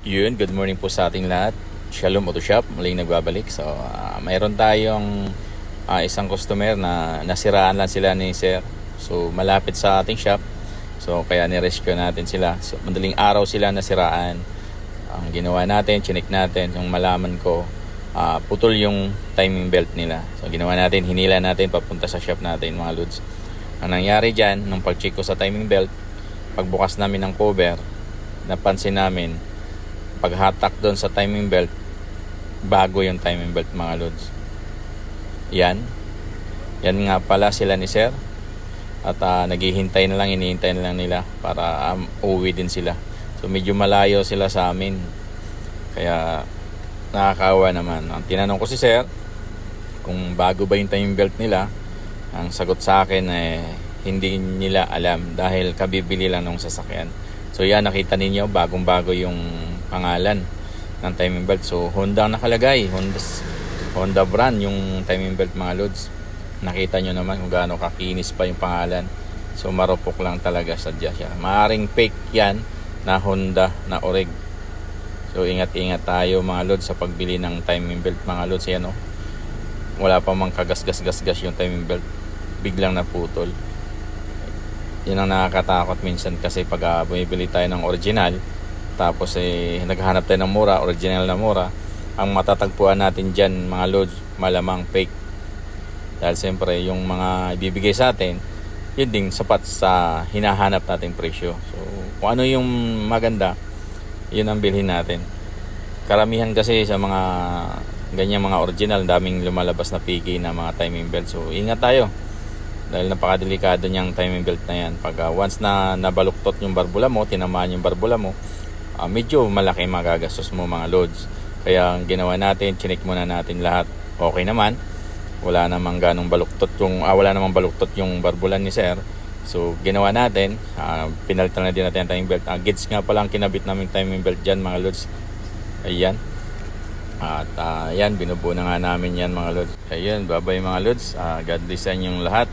Yun, good morning po sa ating lahat. Shalom Auto Shop, muling nagbabalik. So, mayroon tayong isang customer na nasiraan lang sila ni Sir. So, malapit sa ating shop. So, kaya ni-rescue natin sila. So, madaling araw sila nasiraan. Ang ginawa natin, chinik natin, yung malaman ko, putol yung timing belt nila. So, ginawa natin, hinila natin papunta sa shop natin, mga lods. Ang nangyari dyan, nung pag-check ko sa timing belt, pagbukas namin ng cover, napansin namin, paghatak doon sa timing belt, bago yung timing belt, mga lods. Yan nga pala sila ni Sir. At naghihintay na lang, inihintay na lang nila para uuwi din sila. So medyo malayo sila sa amin, kaya nakakaawa naman. Ang tinanong ko si Sir kung bago ba yung timing belt nila, ang sagot sa akin hindi nila alam dahil kabibili lang ng sasakyan. So yan, nakita ninyo, bagong bago yung pangalan ng timing belt. So Honda nakalagay, Honda brand yung timing belt, mga lods. Nakita nyo naman kung gaano kakinis pa yung pangalan. So marupok lang talaga, sadya siya. Maaring fake yan na Honda na oreg. So ingat-ingat tayo, mga lods, sa pagbili ng timing belt, mga lods. Yan o, wala pa mang kagas-gas-gas yung timing belt, biglang naputol. Yun ang nakakatakot minsan, kasi pag bumibili tayo ng original, tapos naghahanap tayo ng mura, original na mura, ang matatagpuan natin dyan, mga lods, malamang fake. Dahil siyempre yung mga ibibigay sa atin, yun din sapat sa hinahanap nating presyo. So kung ano yung maganda, yun ang bilhin natin. Karamihan kasi sa mga ganyan mga original, daming lumalabas na piki na mga timing belt. So ingat tayo, dahil napakadelikado niyang timing belt na yan. Pag once na nabaluktot yung barbula mo, tinamaan yung barbula mo, medyo malaki magagastos mo, mga loads. Kaya ang ginawa natin, chinik muna natin lahat. Okay naman, wala namang ganong baluktot yung barbulan ni Sir. So ginawa natin, pinalitan na din natin ang timing belt. Gauge nga pala ang kinabit naming timing belt dyan, mga loads. Ayan. At yan, binubuo na nga namin yan, mga loads. Ayan, bye bye, mga loads. God bless sa inyong lahat.